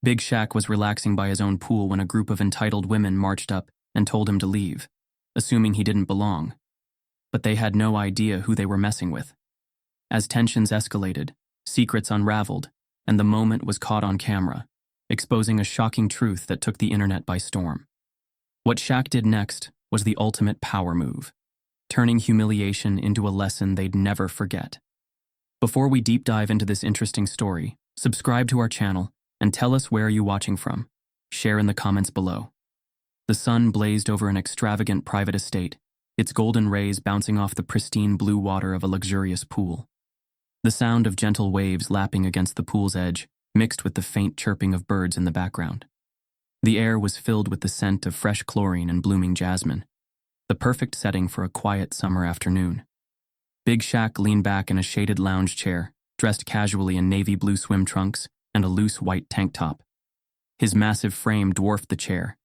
Big Shaq was relaxing by his own pool when a group of entitled women marched up and told him to leave, assuming he didn't belong. But they had no idea who they were messing with. As tensions escalated, secrets unraveled, and the moment was caught on camera, exposing a shocking truth that took the internet by storm. What Shaq did next was the ultimate power move, turning humiliation into a lesson they'd never forget. Before we deep dive into this interesting story, subscribe to our channel and tell us where you're watching from. Share in the comments below. The sun blazed over an extravagant private estate, its golden rays bouncing off the pristine blue water of a luxurious pool. The sound of gentle waves lapping against the pool's edge mixed with the faint chirping of birds in the background. The air was filled with the scent of fresh chlorine and blooming jasmine, the perfect setting for a quiet summer afternoon. Big Shaq leaned back in a shaded lounge chair, dressed casually in navy blue swim trunks and a loose white tank top. His massive frame dwarfed the chair,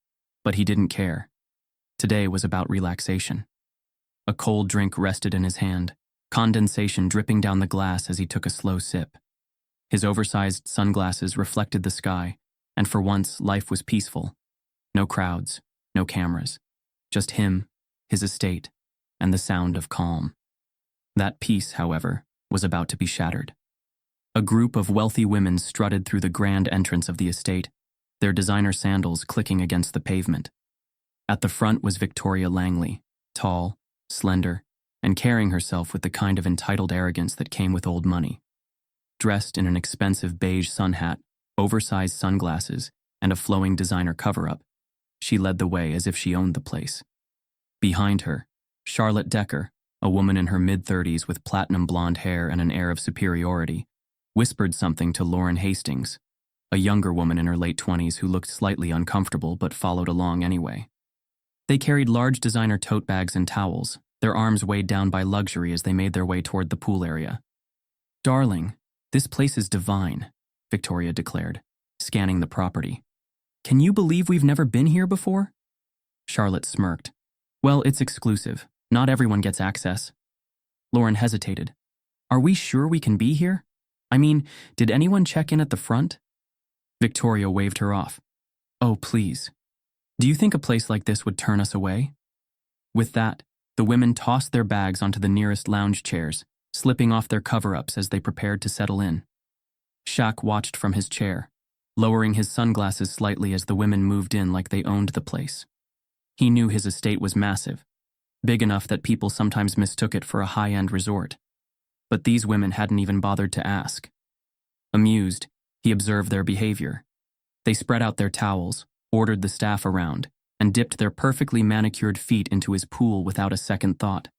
but he didn't care. Today was about relaxation. A cold drink rested in his hand, condensation dripping down the glass as he took a slow sip. His oversized sunglasses reflected the sky, and for once life was peaceful. No crowds, no cameras, just him, his estate, and the sound of calm. That peace, however, was about to be shattered. A group of wealthy women strutted through the grand entrance of the estate, their designer sandals clicking against the pavement. At the front was Victoria Langley, tall, slender, and carrying herself with the kind of entitled arrogance that came with old money. Dressed in an expensive beige sun hat, oversized sunglasses, and a flowing designer cover-up, she led the way as if she owned the place. Behind her, Charlotte Decker, a woman in her mid-30s with platinum blonde hair and an air of superiority, whispered something to Lauren Hastings, a younger woman in her late 20s who looked slightly uncomfortable but followed along anyway. They carried large designer tote bags and towels, their arms weighed down by luxury as they made their way toward the pool area. "Darling, this place is divine," Victoria declared, scanning the property. "Can you believe we've never been here before?" Charlotte smirked. "Well, it's exclusive. Not everyone gets access." Lauren hesitated. "Are we sure we can be here? I mean, did anyone check in at the front?" Victoria waved her off. "Oh, please. Do you think a place like this would turn us away?" With that, the women tossed their bags onto the nearest lounge chairs, slipping off their cover-ups as they prepared to settle in. Shaq watched from his chair, lowering his sunglasses slightly as the women moved in like they owned the place. He knew his estate was massive, big enough that people sometimes mistook it for a high-end resort. But these women hadn't even bothered to ask. Amused, he observed their behavior. They spread out their towels, ordered the staff around, and dipped their perfectly manicured feet into his pool without a second thought.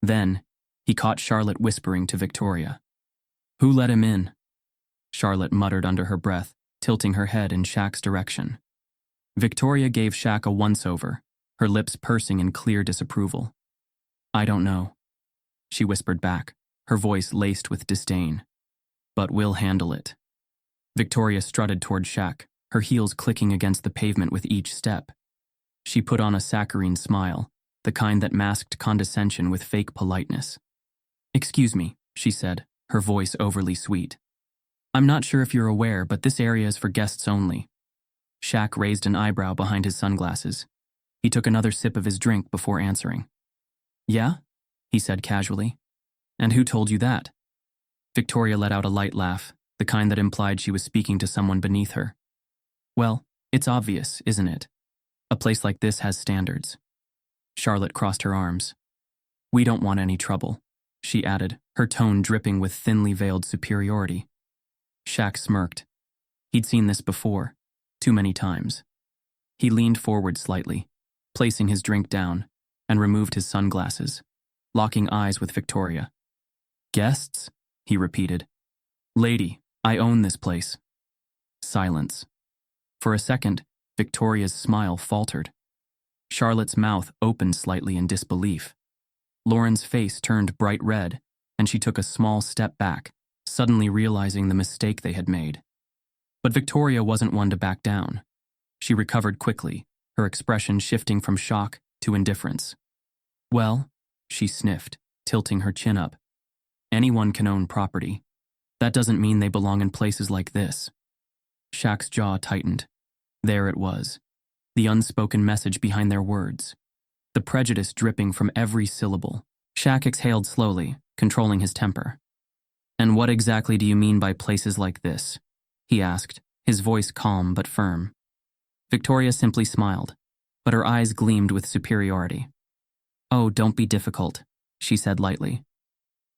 Then, he caught Charlotte whispering to Victoria. "Who let him in?" Charlotte muttered under her breath, tilting her head in Shaq's direction. Victoria gave Shaq a once-over, her lips pursing in clear disapproval. "I don't know," she whispered back, her voice laced with disdain. "But we'll handle it." Victoria strutted toward Shaq, her heels clicking against the pavement with each step. She put on a saccharine smile, the kind that masked condescension with fake politeness. "Excuse me," she said, her voice overly sweet. "I'm not sure if you're aware, but this area is for guests only." Shaq raised an eyebrow behind his sunglasses. He took another sip of his drink before answering. "Yeah?" he said casually. "And who told you that?" Victoria let out a light laugh, the kind that implied she was speaking to someone beneath her. "Well, it's obvious, isn't it? A place like this has standards." Charlotte crossed her arms. "We don't want any trouble," she added, her tone dripping with thinly veiled superiority. Shaq smirked. He'd seen this before, too many times. He leaned forward slightly, placing his drink down, and removed his sunglasses, locking eyes with Victoria. "Guests?" he repeated. "Lady, I own this place." Silence. For a second, Victoria's smile faltered. Charlotte's mouth opened slightly in disbelief. Lauren's face turned bright red, and she took a small step back, suddenly realizing the mistake they had made. But Victoria wasn't one to back down. She recovered quickly, her expression shifting from shock to indifference. "Well," she sniffed, tilting her chin up, "anyone can own property. That doesn't mean they belong in places like this." Shaq's jaw tightened. There it was. The unspoken message behind their words. The prejudice dripping from every syllable. Shaq exhaled slowly, controlling his temper. "And what exactly do you mean by places like this?" he asked, his voice calm but firm. Victoria simply smiled, but her eyes gleamed with superiority. "Oh, don't be difficult," she said lightly.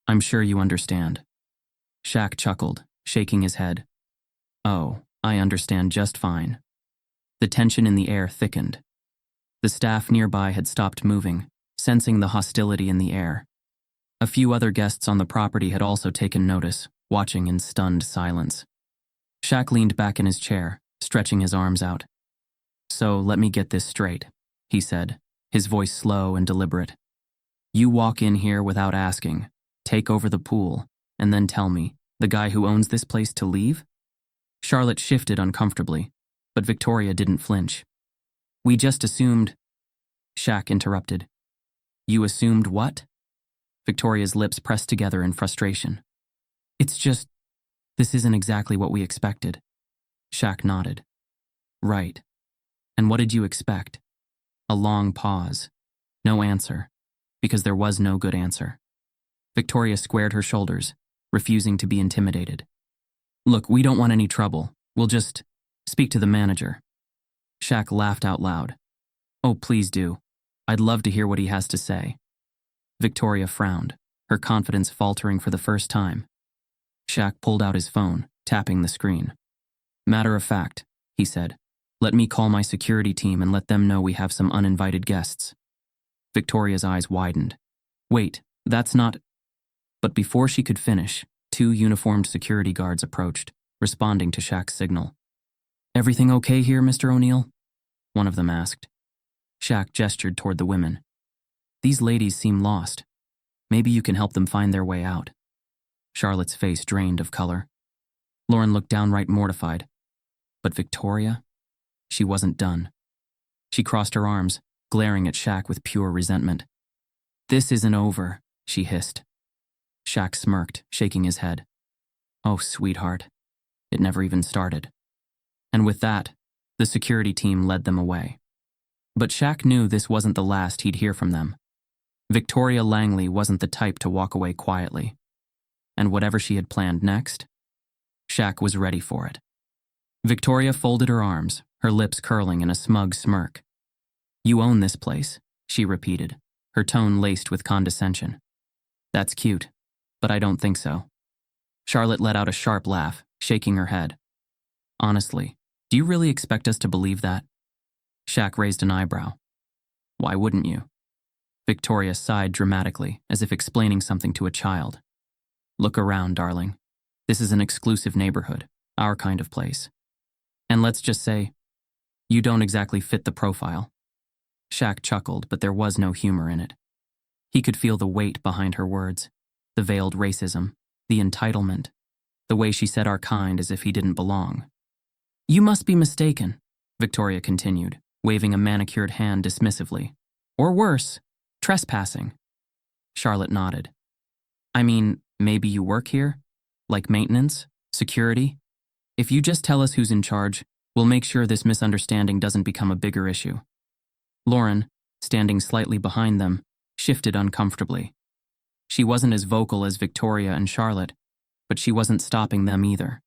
"I'm sure you understand." Shaq chuckled, shaking his head. "Oh, I understand just fine." The tension in the air thickened. The staff nearby had stopped moving, sensing the hostility in the air. A few other guests on the property had also taken notice, watching in stunned silence. Shaq leaned back in his chair, stretching his arms out. "So let me get this straight," he said, his voice slow and deliberate. "You walk in here without asking, take over the pool, and then tell me, the guy who owns this place, to leave?" Charlotte shifted uncomfortably, but Victoria didn't flinch. "We just assumed—" Shaq interrupted. "You assumed what?" Victoria's lips pressed together in frustration. "It's just, this isn't exactly what we expected." Shaq nodded. "Right. And what did you expect?" A long pause. No answer, because there was no good answer. Victoria squared her shoulders, refusing to be intimidated. "Look, we don't want any trouble. We'll just speak to the manager." Shaq laughed out loud. "Oh, please do. I'd love to hear what he has to say." Victoria frowned, her confidence faltering for the first time. Shaq pulled out his phone, tapping the screen. "Matter of fact," he said, "let me call my security team and let them know we have some uninvited guests." Victoria's eyes widened. "Wait, that's not—" But before she could finish, two uniformed security guards approached, responding to Shaq's signal. "Everything okay here, Mr. O'Neill?" one of them asked. Shaq gestured toward the women. "These ladies seem lost. Maybe you can help them find their way out." Charlotte's face drained of color. Lauren looked downright mortified. But Victoria? She wasn't done. She crossed her arms, glaring at Shaq with pure resentment. "This isn't over," she hissed. Shaq smirked, shaking his head. "Oh, sweetheart. It never even started." And with that, the security team led them away. But Shaq knew this wasn't the last he'd hear from them. Victoria Langley wasn't the type to walk away quietly. And whatever she had planned next, Shaq was ready for it. Victoria folded her arms, her lips curling in a smug smirk. "You own this place," she repeated, her tone laced with condescension. "That's cute, but I don't think so." Charlotte let out a sharp laugh, shaking her head. "Honestly, do you really expect us to believe that?" Shaq raised an eyebrow. "Why wouldn't you?" Victoria sighed dramatically, as if explaining something to a child. "Look around, darling. This is an exclusive neighborhood, our kind of place. And let's just say, you don't exactly fit the profile." Shaq chuckled, but there was no humor in it. He could feel the weight behind her words, the veiled racism, the entitlement, the way she said our kind as if he didn't belong. "You must be mistaken," Victoria continued, waving a manicured hand dismissively. "Or worse, trespassing." Charlotte nodded. "I mean, maybe you work here? Like maintenance? Security? If you just tell us who's in charge, we'll make sure this misunderstanding doesn't become a bigger issue." Lauren, standing slightly behind them, shifted uncomfortably. She wasn't as vocal as Victoria and Charlotte, but she wasn't stopping them either.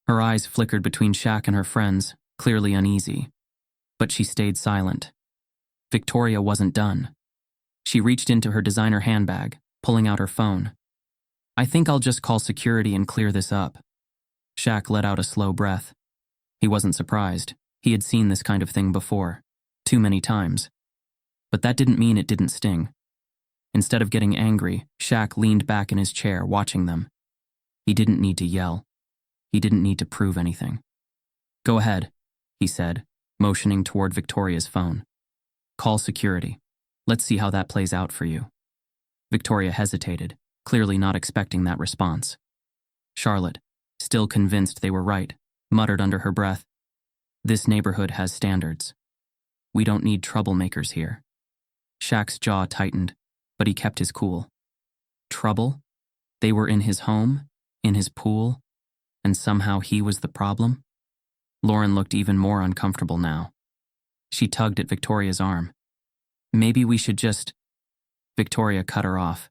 Her eyes flickered between Shaq and her friends, clearly uneasy. But she stayed silent. Victoria wasn't done. She reached into her designer handbag, pulling out her phone. "I think I'll just call security and clear this up." Shaq let out a slow breath. He wasn't surprised. He had seen this kind of thing before, too many times. But that didn't mean it didn't sting. Instead of getting angry, Shaq leaned back in his chair, watching them. He didn't need to yell. He didn't need to prove anything. "Go ahead," he said, motioning toward Victoria's phone. "Call security. Let's see how that plays out for you." Victoria hesitated, clearly not expecting that response. Charlotte, still convinced they were right, muttered under her breath, "This neighborhood has standards. We don't need troublemakers here." Shaq's jaw tightened, but he kept his cool. Trouble? They were in his home, in his pool, and somehow he was the problem? Lauren looked even more uncomfortable now. She tugged at Victoria's arm. Maybe we should just… Victoria cut her off.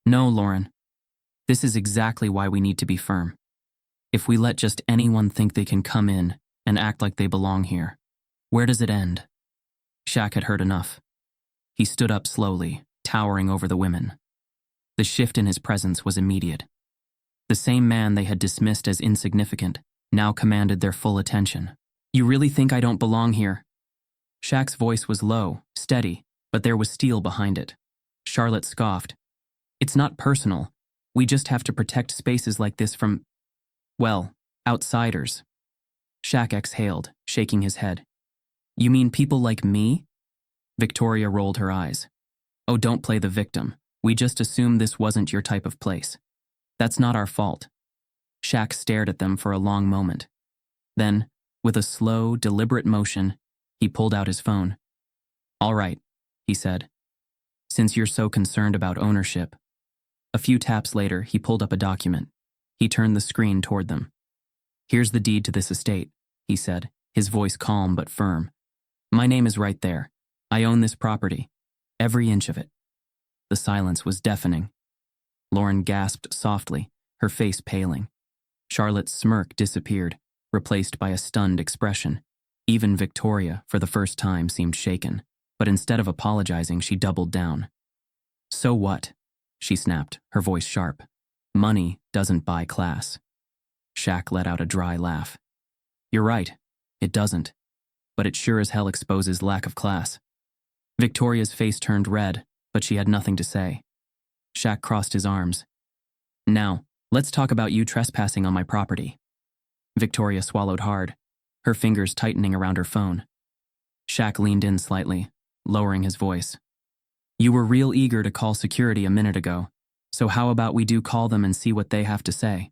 No, Lauren. This is exactly why we need to be firm. If we let just anyone think they can come in and act like they belong here, where does it end? Shaq had heard enough. He stood up slowly, towering over the women. The shift in his presence was immediate. The same man they had dismissed as insignificant now commanded their full attention. You really think I don't belong here? Shaq's voice was low, steady, but there was steel behind it. Charlotte scoffed. It's not personal. We just have to protect spaces like this from, well, outsiders. Shaq exhaled, shaking his head. You mean people like me? Victoria rolled her eyes. Oh, don't play the victim. We just assumed this wasn't your type of place. That's not our fault. Shaq stared at them for a long moment. Then, with a slow, deliberate motion, he pulled out his phone. All right, he said. Since you're so concerned about ownership. A few taps later, he pulled up a document. He turned the screen toward them. Here's the deed to this estate, he said, his voice calm but firm. My name is right there. I own this property. Every inch of it. The silence was deafening. Lauren gasped softly, her face paling. Charlotte's smirk disappeared, replaced by a stunned expression. Even Victoria, for the first time, seemed shaken, but instead of apologizing, she doubled down. So what? She snapped, her voice sharp. Money doesn't buy class. Shaq let out a dry laugh. You're right, it doesn't. But it sure as hell exposes lack of class. Victoria's face turned red, but she had nothing to say. Shaq crossed his arms. Now, let's talk about you trespassing on my property. Victoria swallowed hard, her fingers tightening around her phone. Shaq leaned in slightly, lowering his voice. You were real eager to call security a minute ago, so how about we do call them and see what they have to say?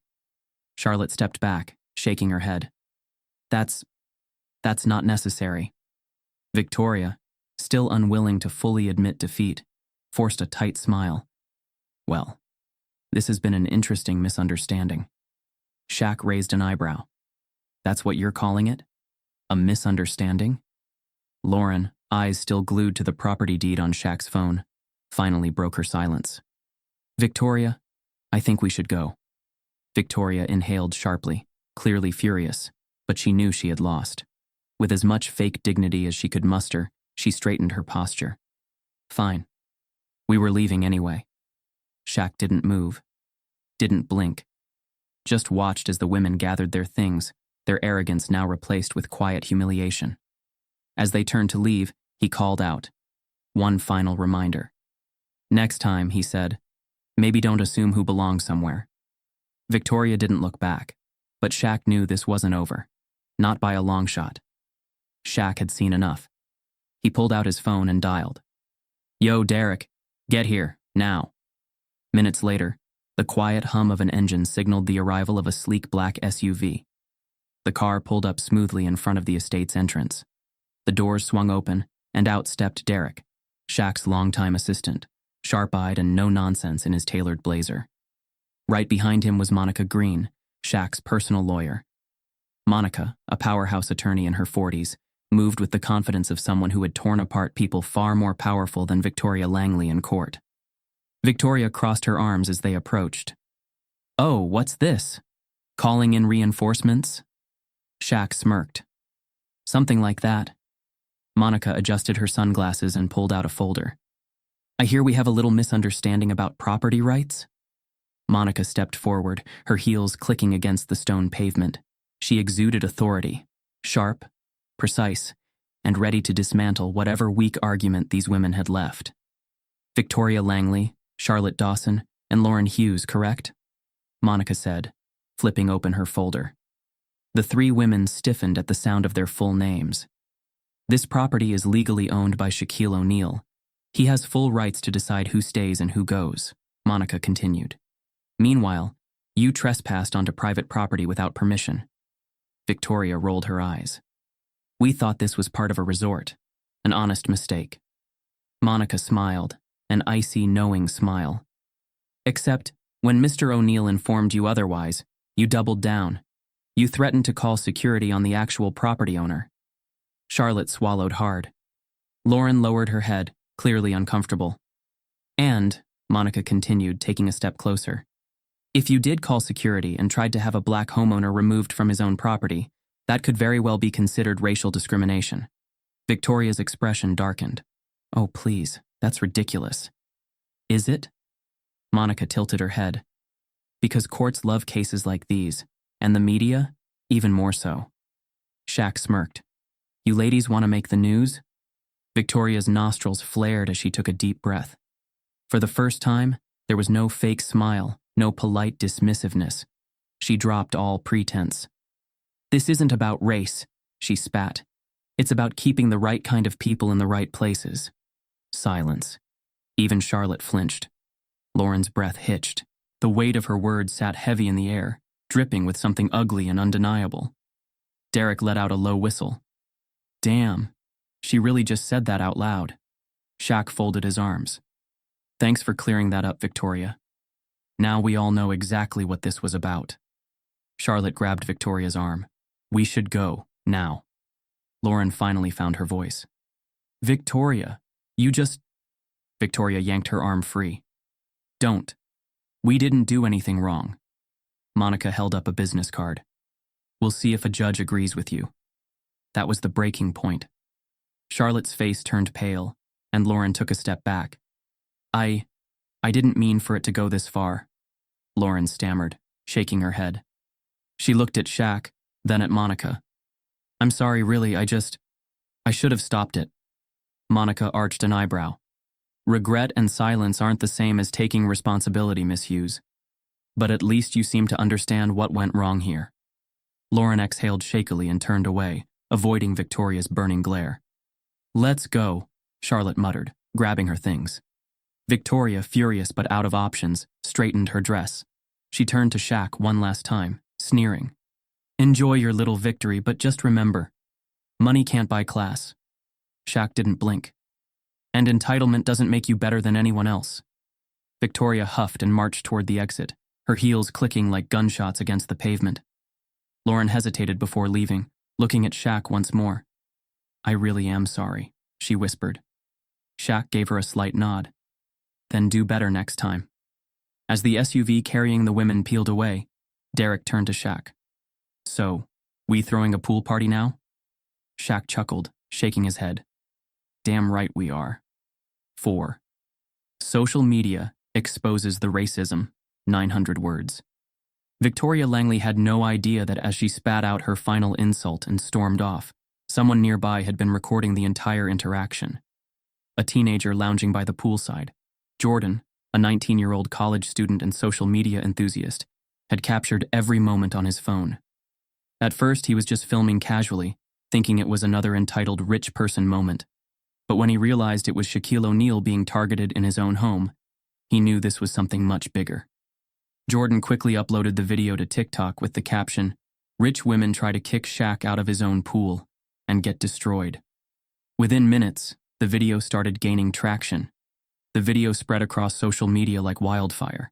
Charlotte stepped back, shaking her head. That's not necessary. Victoria, still unwilling to fully admit defeat, forced a tight smile. Well, this has been an interesting misunderstanding. Shaq raised an eyebrow. That's what you're calling it? A misunderstanding? Lauren, eyes still glued to the property deed on Shaq's phone, finally broke her silence. Victoria, I think we should go. Victoria inhaled sharply, clearly furious, but she knew she had lost. With as much fake dignity as she could muster, she straightened her posture. Fine. We were leaving anyway. Shaq didn't move, didn't blink, just watched as the women gathered their things, their arrogance now replaced with quiet humiliation. As they turned to leave, he called out. One final reminder. Next time, he said, maybe don't assume who belongs somewhere. Victoria didn't look back, but Shaq knew this wasn't over. Not by a long shot. Shaq had seen enough. He pulled out his phone and dialed. Yo, Derek, get here, now. Minutes later, the quiet hum of an engine signaled the arrival of a sleek black SUV. The car pulled up smoothly in front of the estate's entrance. The doors swung open, and out stepped Derek, Shaq's longtime assistant, sharp-eyed and no-nonsense in his tailored blazer. Right behind him was Monica Green, Shaq's personal lawyer. Monica, a powerhouse attorney in her 40s, moved with the confidence of someone who had torn apart people far more powerful than Victoria Langley in court. Victoria crossed her arms as they approached. Oh, what's this? Calling in reinforcements? Shaq smirked. Something like that. Monica adjusted her sunglasses and pulled out a folder. I hear we have a little misunderstanding about property rights? Monica stepped forward, her heels clicking against the stone pavement. She exuded authority, sharp, precise, and ready to dismantle whatever weak argument these women had left. Victoria Langley, Charlotte Dawson, and Lauren Hughes, correct? Monica said, flipping open her folder. The three women stiffened at the sound of their full names. This property is legally owned by Shaquille O'Neal. He has full rights to decide who stays and who goes, Monica continued. Meanwhile, you trespassed onto private property without permission. Victoria rolled her eyes. We thought this was part of a resort, an honest mistake. Monica smiled, an icy, knowing smile. Except, when Mr. O'Neal informed you otherwise, you doubled down. You threatened to call security on the actual property owner. Charlotte swallowed hard. Lauren lowered her head, clearly uncomfortable. And, Monica continued, taking a step closer, if you did call security and tried to have a black homeowner removed from his own property, that could very well be considered racial discrimination. Victoria's expression darkened. Oh, please, that's ridiculous. Is it? Monica tilted her head. Because courts love cases like these, and the media, even more so. Shaq smirked. You ladies want to make the news? Victoria's nostrils flared as she took a deep breath. For the first time, there was no fake smile, no polite dismissiveness. She dropped all pretense. This isn't about race, she spat. It's about keeping the right kind of people in the right places. Silence. Even Charlotte flinched. Lauren's breath hitched. The weight of her words sat heavy in the air, dripping with something ugly and undeniable. Derek let out a low whistle. Damn, she really just said that out loud. Shaq folded his arms. Thanks for clearing that up, Victoria. Now we all know exactly what this was about. Charlotte grabbed Victoria's arm. We should go, now. Lauren finally found her voice. Victoria, you just... Victoria yanked her arm free. Don't. We didn't do anything wrong. Monica held up a business card. We'll see if a judge agrees with you. That was the breaking point. Charlotte's face turned pale, and Lauren took a step back. I didn't mean for it to go this far, Lauren stammered, shaking her head. She looked at Shaq, then at Monica. I'm sorry, really, I should have stopped it. Monica arched an eyebrow. Regret and silence aren't the same as taking responsibility, Miss Hughes. But at least you seem to understand what went wrong here. Lauren exhaled shakily and turned away, avoiding Victoria's burning glare. Let's go, Charlotte muttered, grabbing her things. Victoria, furious but out of options, straightened her dress. She turned to Shaq one last time, sneering. Enjoy your little victory, but just remember, money can't buy class. Shaq didn't blink. And entitlement doesn't make you better than anyone else. Victoria huffed and marched toward the exit, her heels clicking like gunshots against the pavement. Lauren hesitated before leaving, looking at Shaq once more. I really am sorry, she whispered. Shaq gave her a slight nod. Then do better next time. As the SUV carrying the women peeled away, Derek turned to Shaq. So, we throwing a pool party now? Shaq chuckled, shaking his head. Damn right we are. 4. Social media exposes the racism. 900 words. Victoria Langley had no idea that as she spat out her final insult and stormed off, someone nearby had been recording the entire interaction. A teenager lounging by the poolside, Jordan, a 19-year-old college student and social media enthusiast, had captured every moment on his phone. At first, he was just filming casually, thinking it was another entitled rich person moment. But when he realized it was Shaquille O'Neal being targeted in his own home, he knew this was something much bigger. Jordan quickly uploaded the video to TikTok with the caption, "Rich women try to kick Shaq out of his own pool and get destroyed." Within minutes, the video started gaining traction. The video spread across social media like wildfire.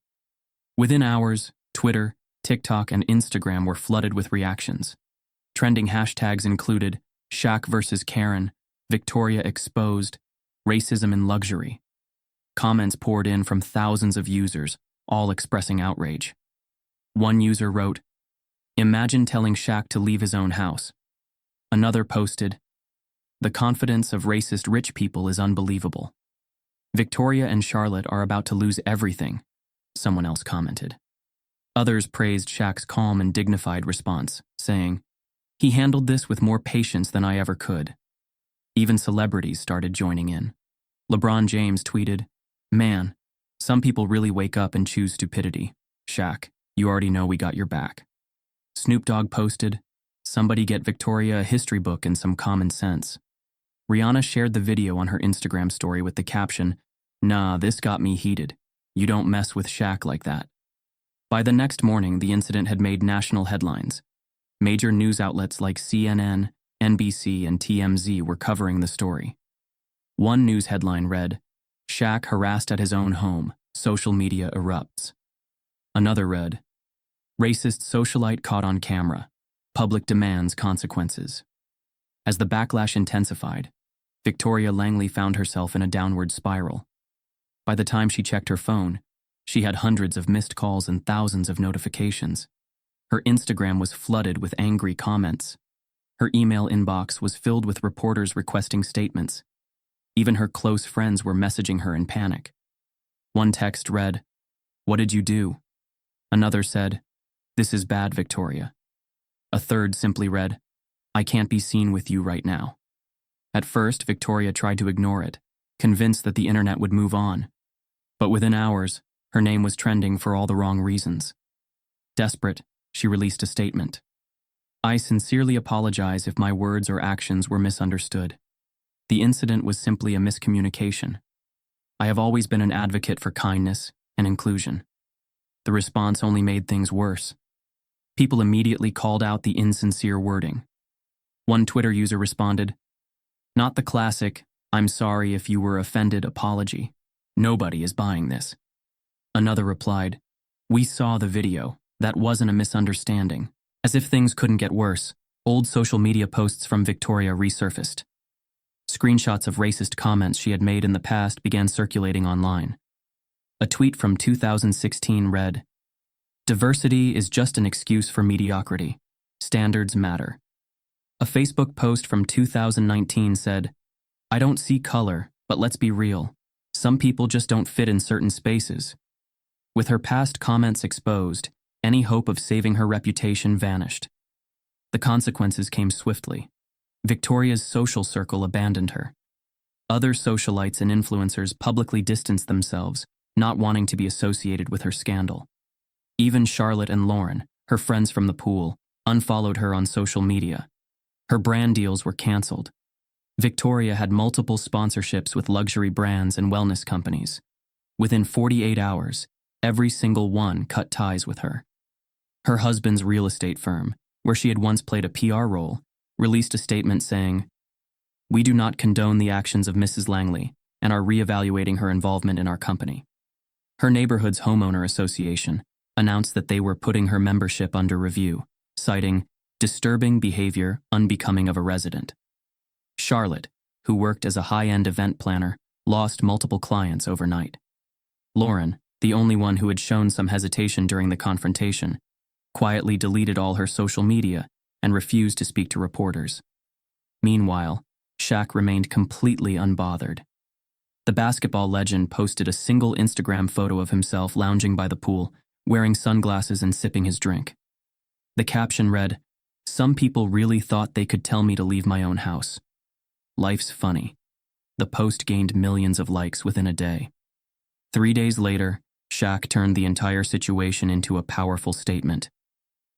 Within hours, Twitter, TikTok, and Instagram were flooded with reactions. Trending hashtags included Shaq versus Karen, Victoria exposed, racism in luxury. Comments poured in from thousands of users, all expressing outrage. One user wrote, "Imagine telling Shaq to leave his own house." Another posted, "The confidence of racist rich people is unbelievable." "Victoria and Charlotte are about to lose everything," someone else commented. Others praised Shaq's calm and dignified response, saying, "He handled this with more patience than I ever could." Even celebrities started joining in. LeBron James tweeted, "Man, some people really wake up and choose stupidity. Shaq, you already know we got your back." Snoop Dogg posted, "Somebody get Victoria a history book and some common sense." Rihanna shared the video on her Instagram story with the caption, "Nah, this got me heated. You don't mess with Shaq like that." By the next morning, the incident had made national headlines. Major news outlets like CNN, NBC, and TMZ were covering the story. One news headline read, "Shaq harassed at his own home, social media erupts." Another read, "Racist socialite caught on camera, Public demands consequences. As the backlash intensified, Victoria Langley found herself in a downward spiral. By the time she checked her phone, she had hundreds of missed calls and thousands of notifications. Her Instagram was flooded with angry comments. Her email inbox was filled with reporters requesting statements. Even her close friends were messaging her in panic. One text read, "What did you do?" Another said, "This is bad, Victoria." A third simply read, "I can't be seen with you right now." At first, Victoria tried to ignore it, convinced that the internet would move on. But within hours, her name was trending for all the wrong reasons. Desperate, she released a statement. "I sincerely apologize if my words or actions were misunderstood. The incident was simply a miscommunication. I have always been an advocate for kindness and inclusion." The response only made things worse. People immediately called out the insincere wording. One Twitter user responded, "Not the classic, 'I'm sorry if you were offended' apology. Nobody is buying this." Another replied, "We saw the video. That wasn't a misunderstanding." As if things couldn't get worse, old social media posts from Victoria resurfaced. Screenshots of racist comments she had made in the past began circulating online. A tweet from 2016 read, "Diversity is just an excuse for mediocrity. Standards matter." A Facebook post from 2019 said, "I don't see color, but let's be real. Some people just don't fit in certain spaces." With her past comments exposed, any hope of saving her reputation vanished. The consequences came swiftly. Victoria's social circle abandoned her. Other socialites and influencers publicly distanced themselves, not wanting to be associated with her scandal. Even Charlotte and Lauren, her friends from the pool, unfollowed her on social media. Her brand deals were canceled. Victoria had multiple sponsorships with luxury brands and wellness companies. Within 48 hours, every single one cut ties with her. Her husband's real estate firm, where she had once played a PR role, released a statement saying, "We do not condone the actions of Mrs. Langley and are reevaluating her involvement in our company." Her neighborhood's homeowner association announced that they were putting her membership under review, citing disturbing behavior unbecoming of a resident. Charlotte, who worked as a high-end event planner, lost multiple clients overnight. Lauren, the only one who had shown some hesitation during the confrontation, quietly deleted all her social media and refused to speak to reporters. Meanwhile, Shaq remained completely unbothered. The basketball legend posted a single Instagram photo of himself lounging by the pool, wearing sunglasses and sipping his drink. The caption read, "Some people really thought they could tell me to leave my own house. Life's funny." The post gained millions of likes within a day. 3 days later, Shaq turned the entire situation into a powerful statement.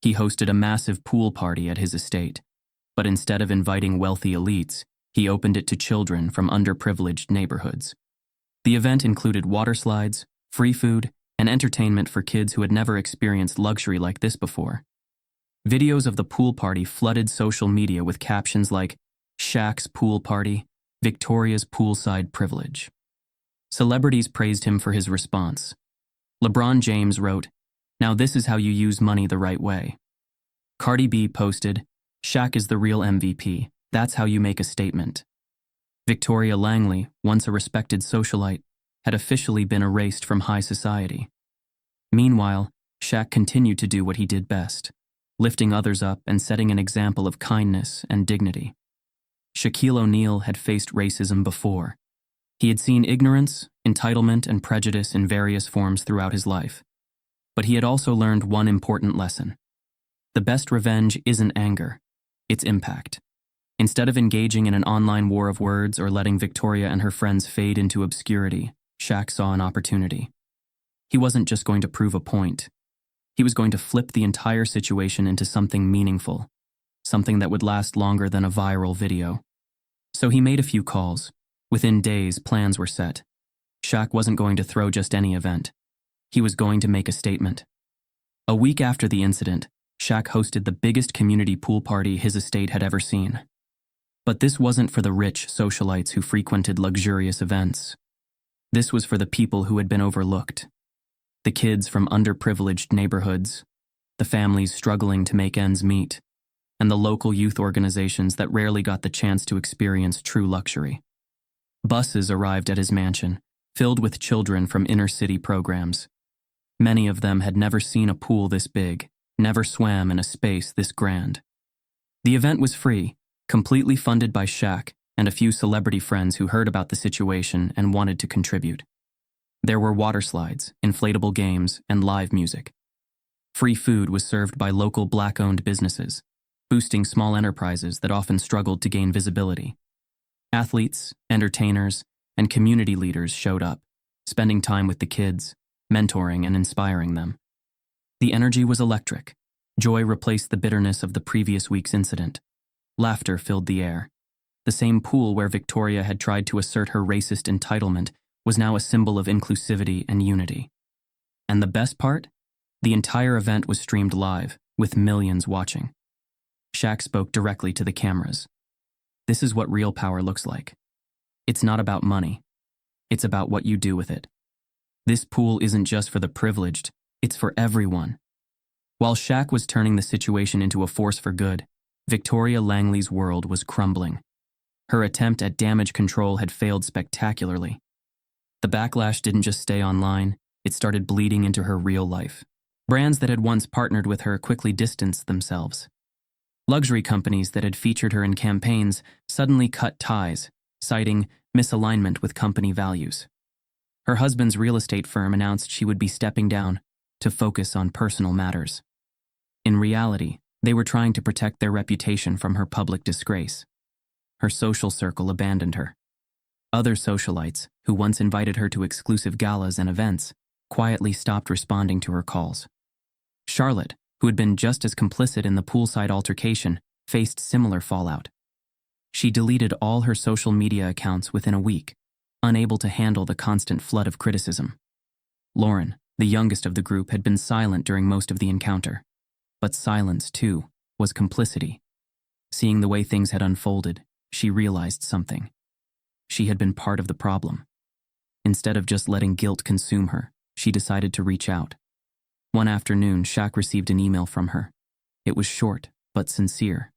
He hosted a massive pool party at his estate, but instead of inviting wealthy elites, he opened it to children from underprivileged neighborhoods. The event included water slides, free food, and entertainment for kids who had never experienced luxury like this before. Videos of the pool party flooded social media with captions like, "Shaq's pool party, Victoria's poolside privilege." Celebrities praised him for his response. LeBron James wrote, "Now this is how you use money the right way." Cardi B posted, "Shaq is the real MVP. That's how you make a statement." Victoria Langley, once a respected socialite, had officially been erased from high society. Meanwhile, Shaq continued to do what he did best, lifting others up and setting an example of kindness and dignity. Shaquille O'Neal had faced racism before. He had seen ignorance, entitlement, and prejudice in various forms throughout his life. But he had also learned one important lesson. The best revenge isn't anger, it's impact. Instead of engaging in an online war of words or letting Victoria and her friends fade into obscurity, Shaq saw an opportunity. He wasn't just going to prove a point. He was going to flip the entire situation into something meaningful, something that would last longer than a viral video. So he made a few calls. Within days, plans were set. Shaq wasn't going to throw just any event. He was going to make a statement. A week after the incident, Shaq hosted the biggest community pool party his estate had ever seen. But this wasn't for the rich socialites who frequented luxurious events. This was for the people who had been overlooked. The kids from underprivileged neighborhoods, the families struggling to make ends meet, and the local youth organizations that rarely got the chance to experience true luxury. Buses arrived at his mansion, filled with children from inner-city programs. Many of them had never seen a pool this big, never swam in a space this grand. The event was free, completely funded by Shaq and a few celebrity friends who heard about the situation and wanted to contribute. There were water slides, inflatable games, and live music. Free food was served by local Black-owned businesses, boosting small enterprises that often struggled to gain visibility. Athletes, entertainers, and community leaders showed up, spending time with the kids, mentoring and inspiring them. The energy was electric. Joy replaced the bitterness of the previous week's incident. Laughter filled the air. The same pool where Victoria had tried to assert her racist entitlement was now a symbol of inclusivity and unity. And the best part? The entire event was streamed live, with millions watching. Shaq spoke directly to the cameras. This is what real power looks like. It's not about money. It's about what you do with it. This pool isn't just for the privileged, it's for everyone. While Shaq was turning the situation into a force for good, Victoria Langley's world was crumbling. Her attempt at damage control had failed spectacularly. The backlash didn't just stay online, it started bleeding into her real life. Brands that had once partnered with her quickly distanced themselves. Luxury companies that had featured her in campaigns suddenly cut ties, citing misalignment with company values. Her husband's real estate firm announced she would be stepping down to focus on personal matters. In reality, they were trying to protect their reputation from her public disgrace. Her social circle abandoned her. Other socialites, who once invited her to exclusive galas and events, quietly stopped responding to her calls. Charlotte, who had been just as complicit in the poolside altercation, faced similar fallout. She deleted all her social media accounts within a week, unable to handle the constant flood of criticism. Lauren, the youngest of the group, had been silent during most of the encounter. But silence, too, was complicity. Seeing the way things had unfolded, she realized something. She had been part of the problem. Instead of just letting guilt consume her, she decided to reach out. One afternoon, Shaq received an email from her. It was short, but sincere.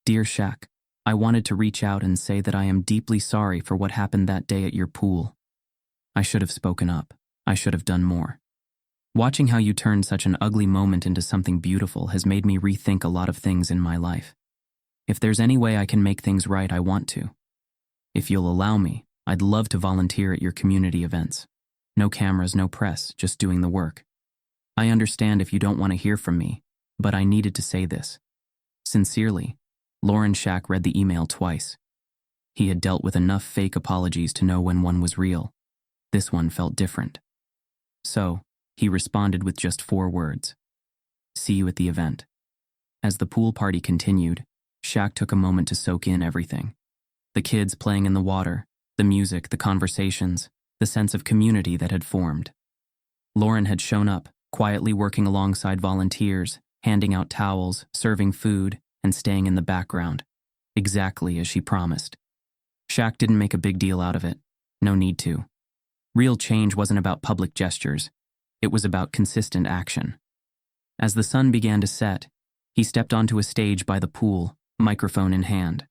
Dear Shaq, I wanted to reach out and say that I am deeply sorry for what happened that day at your pool. I should have spoken up. I should have done more. Watching how you turned such an ugly moment into something beautiful has made me rethink a lot of things in my life. If there's any way I can make things right, I want to. If you'll allow me, I'd love to volunteer at your community events. No cameras, no press, just doing the work. I understand if you don't want to hear from me, but I needed to say this. Sincerely, Lauren. Shaq read the email twice. He had dealt with enough fake apologies to know when one was real. This one felt different. So, he responded with just 4 words. See you at the event. As the pool party continued, Shaq took a moment to soak in everything. The kids playing in the water, the music, the conversations, the sense of community that had formed. Lauren had shown up, quietly working alongside volunteers, handing out towels, serving food, and staying in the background, exactly as she promised. Shaq didn't make a big deal out of it. No need to. Real change wasn't about public gestures. It was about consistent action. As the sun began to set, he stepped onto a stage by the pool, microphone in hand.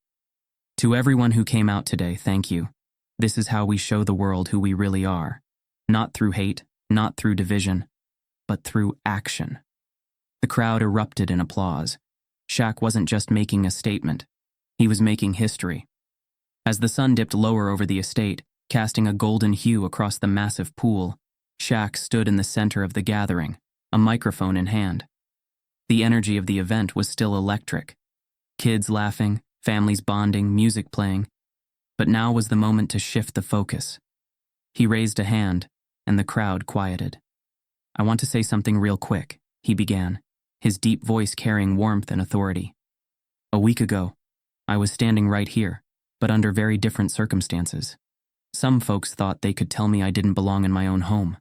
To everyone who came out today, thank you. This is how we show the world who we really are. Not through hate, not through division, but through action. The crowd erupted in applause. Shaq wasn't just making a statement. He was making history. As the sun dipped lower over the estate, casting a golden hue across the massive pool, Shaq stood in the center of the gathering, a microphone in hand. The energy of the event was still electric. Kids laughing, families bonding, music playing. But now was the moment to shift the focus. He raised a hand, and the crowd quieted. I want to say something real quick, he began, his deep voice carrying warmth and authority. A week ago, I was standing right here, but under very different circumstances. Some folks thought they could tell me I didn't belong in my own home.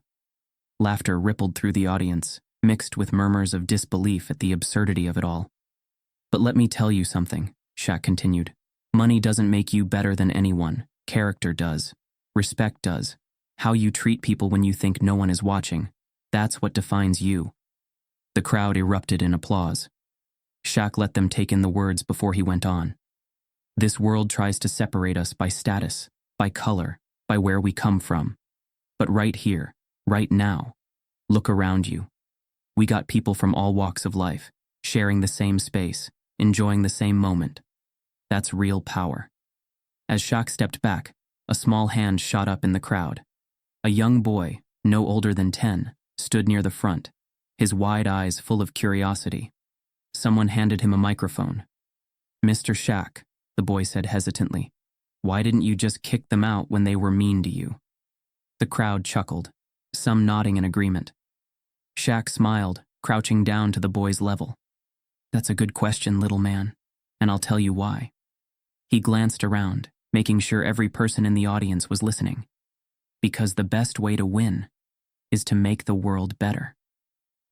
Laughter rippled through the audience, mixed with murmurs of disbelief at the absurdity of it all. But let me tell you something, Shaq continued. Money doesn't make you better than anyone. Character does. Respect does. How you treat people when you think no one is watching. That's what defines you. The crowd erupted in applause. Shaq let them take in the words before he went on. This world tries to separate us by status, by color, by where we come from. But right here, right now, look around you. We got people from all walks of life, sharing the same space, enjoying the same moment. That's real power. As Shaq stepped back, a small hand shot up in the crowd. A young boy, no older than 10, stood near the front, his wide eyes full of curiosity. Someone handed him a microphone. "Mr. Shaq," the boy said hesitantly, "why didn't you just kick them out when they were mean to you?" The crowd chuckled, some nodding in agreement. Shaq smiled, crouching down to the boy's level. "That's a good question, little man, and I'll tell you why." He glanced around, making sure every person in the audience was listening. Because the best way to win is to make the world better.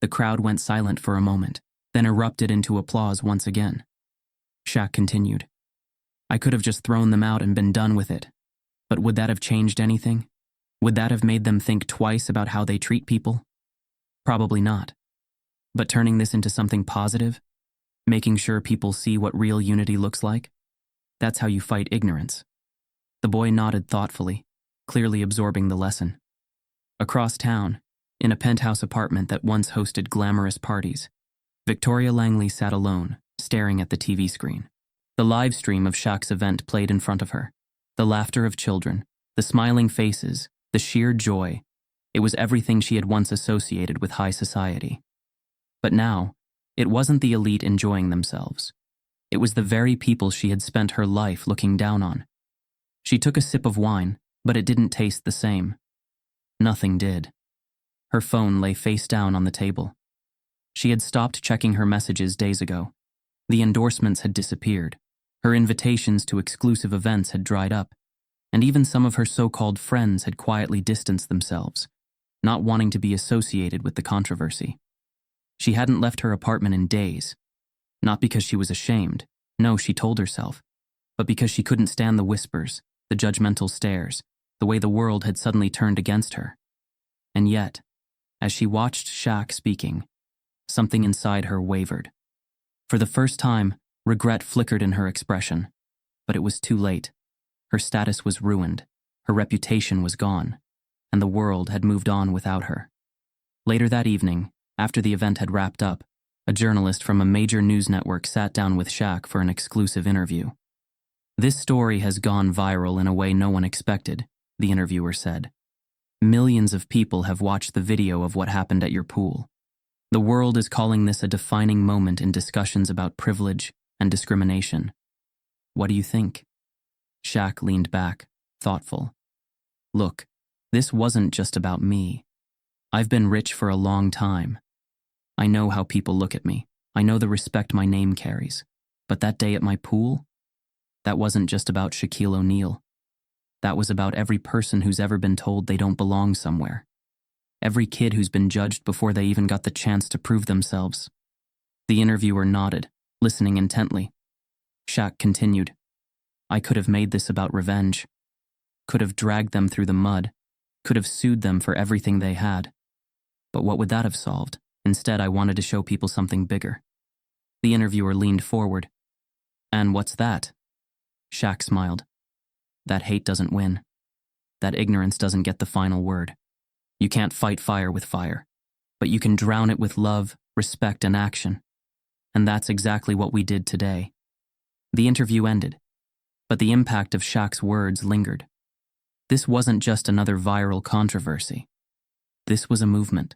The crowd went silent for a moment, then erupted into applause once again. Shaq continued. "I could have just thrown them out and been done with it. But would that have changed anything? Would that have made them think twice about how they treat people? Probably not. But turning this into something positive, making sure people see what real unity looks like, that's how you fight ignorance." The boy nodded thoughtfully, clearly absorbing the lesson. Across town, in a penthouse apartment that once hosted glamorous parties, Victoria Langley sat alone, staring at the TV screen. The live stream of Shaq's event played in front of her. The laughter of children, the smiling faces, the sheer joy. It was everything she had once associated with high society. But now, it wasn't the elite enjoying themselves. It was the very people she had spent her life looking down on. She took a sip of wine, but it didn't taste the same. Nothing did. Her phone lay face down on the table. She had stopped checking her messages days ago. The endorsements had disappeared. Her invitations to exclusive events had dried up, and even some of her so-called friends had quietly distanced themselves, not wanting to be associated with the controversy. She hadn't left her apartment in days, not because she was ashamed, no, she told herself, but because she couldn't stand the whispers, the judgmental stares, the way the world had suddenly turned against her. And yet, as she watched Shaq speaking, something inside her wavered. For the first time, regret flickered in her expression, but it was too late. Her status was ruined, her reputation was gone, and the world had moved on without her. Later that evening, after the event had wrapped up, a journalist from a major news network sat down with Shaq for an exclusive interview. "This story has gone viral in a way no one expected," the interviewer said. "Millions of people have watched the video of what happened at your pool. The world is calling this a defining moment in discussions about privilege and discrimination. What do you think?" Shaq leaned back, thoughtful. "Look, this wasn't just about me. I've been rich for a long time. I know how people look at me. I know the respect my name carries. But that day at my pool, that wasn't just about Shaquille O'Neal. That was about every person who's ever been told they don't belong somewhere. Every kid who's been judged before they even got the chance to prove themselves." The interviewer nodded, listening intently. Shaq continued. "I could have made this about revenge. Could have dragged them through the mud. Could have sued them for everything they had. But what would that have solved? Instead, I wanted to show people something bigger." The interviewer leaned forward. "And what's that?" Shaq smiled. "That hate doesn't win. That ignorance doesn't get the final word. You can't fight fire with fire, but you can drown it with love, respect, and action. And that's exactly what we did today." The interview ended, but the impact of Shaq's words lingered. This wasn't just another viral controversy. This was a movement,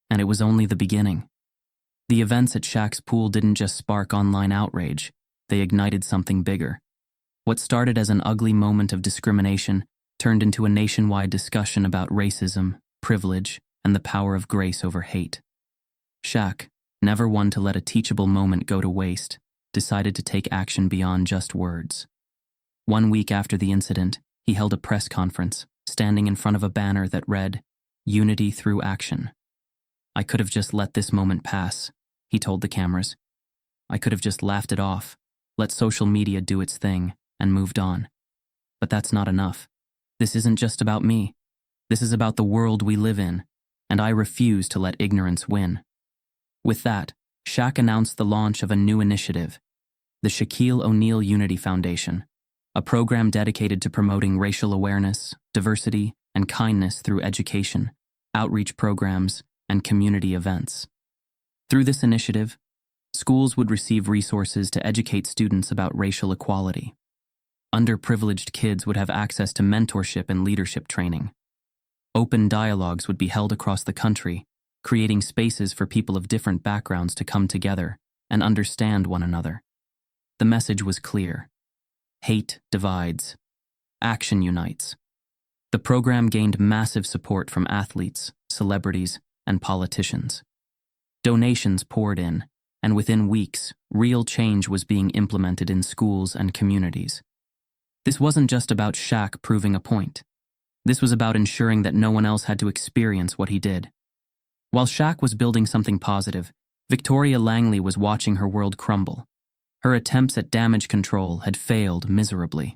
and it was only the beginning. The events at Shaq's pool didn't just spark online outrage, they ignited something bigger. What started as an ugly moment of discrimination turned into a nationwide discussion about racism, privilege, and the power of grace over hate. Shaq, never one to let a teachable moment go to waste, decided to take action beyond just words. 1 week after the incident, he held a press conference, standing in front of a banner that read, "Unity through action." "I could have just let this moment pass," he told the cameras. "I could have just laughed it off, let social media do its thing, and moved on. But that's not enough. This isn't just about me. This is about the world we live in, and I refuse to let ignorance win." With that, Shaq announced the launch of a new initiative, the Shaquille O'Neal Unity Foundation, a program dedicated to promoting racial awareness, diversity, and kindness through education, outreach programs, and community events. Through this initiative, schools would receive resources to educate students about racial equality. Underprivileged kids would have access to mentorship and leadership training. Open dialogues would be held across the country, creating spaces for people of different backgrounds to come together and understand one another. The message was clear. Hate divides. Action unites. The program gained massive support from athletes, celebrities, and politicians. Donations poured in, and within weeks, real change was being implemented in schools and communities. This wasn't just about Shaq proving a point. This was about ensuring that no one else had to experience what he did. While Shaq was building something positive, Victoria Langley was watching her world crumble. Her attempts at damage control had failed miserably.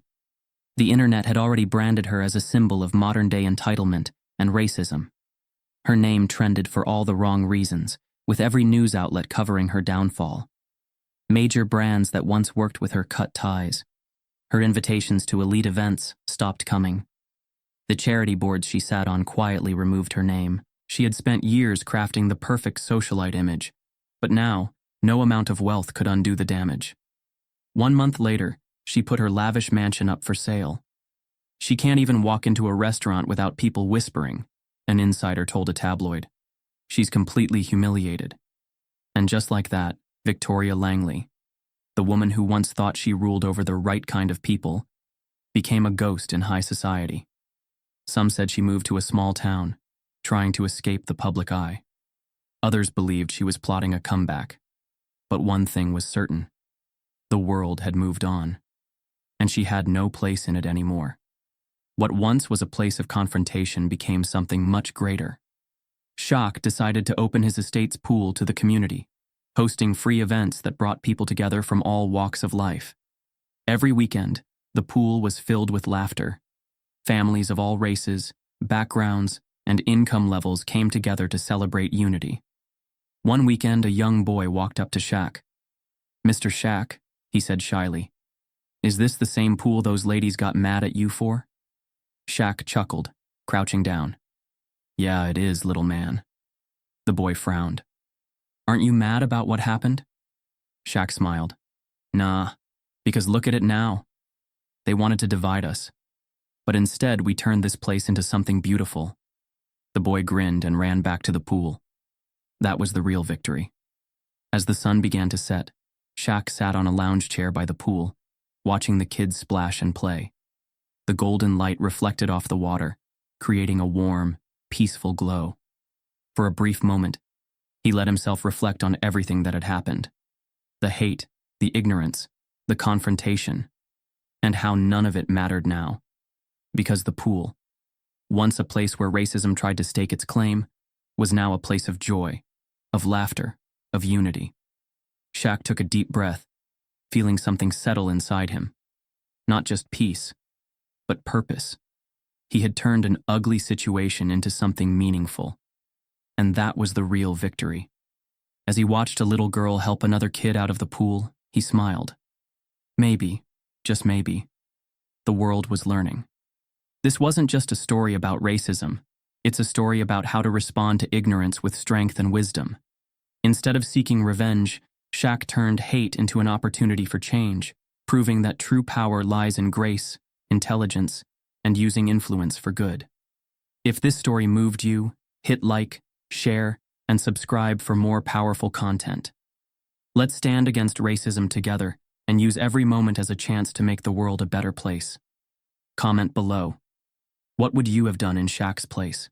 The internet had already branded her as a symbol of modern-day entitlement and racism. Her name trended for all the wrong reasons, with every news outlet covering her downfall. Major brands that once worked with her cut ties. Her invitations to elite events stopped coming. The charity boards she sat on quietly removed her name. She had spent years crafting the perfect socialite image, but now, no amount of wealth could undo the damage. 1 month later, she put her lavish mansion up for sale. She can't even walk into a restaurant without people whispering, an insider told a tabloid. She's completely humiliated. And just like that, Victoria Langley, the woman who once thought she ruled over the right kind of people, became a ghost in high society. Some said she moved to a small town, trying to escape the public eye. Others believed she was plotting a comeback. But one thing was certain. The world had moved on, and she had no place in it anymore. What once was a place of confrontation became something much greater. Shaq decided to open his estate's pool to the community, hosting free events that brought people together from all walks of life. Every weekend, the pool was filled with laughter. Families of all races, backgrounds, and income levels came together to celebrate unity. One weekend, a young boy walked up to Shaq. "Mr. Shaq," he said shyly, "is this the same pool those ladies got mad at you for?" Shaq chuckled, crouching down. "Yeah, it is, little man." The boy frowned. "Aren't you mad about what happened?" Shaq smiled. "Nah, because look at it now. They wanted to divide us. But instead, we turned this place into something beautiful." The boy grinned and ran back to the pool. That was the real victory. As the sun began to set, Shaq sat on a lounge chair by the pool, watching the kids splash and play. The golden light reflected off the water, creating a warm, peaceful glow. For a brief moment, he let himself reflect on everything that had happened. The hate, the ignorance, the confrontation, and how none of it mattered now. Because the pool, once a place where racism tried to stake its claim, was now a place of joy, of laughter, of unity. Shaq took a deep breath, feeling something settle inside him. Not just peace, but purpose. He had turned an ugly situation into something meaningful. And that was the real victory. As he watched a little girl help another kid out of the pool, he smiled. Maybe, just maybe, the world was learning. This wasn't just a story about racism. It's a story about how to respond to ignorance with strength and wisdom. Instead of seeking revenge, Shaq turned hate into an opportunity for change, proving that true power lies in grace, intelligence, and using influence for good. If this story moved you, hit like, share, and subscribe for more powerful content. Let's stand against racism together and use every moment as a chance to make the world a better place. Comment below. What would you have done in Shaq's place?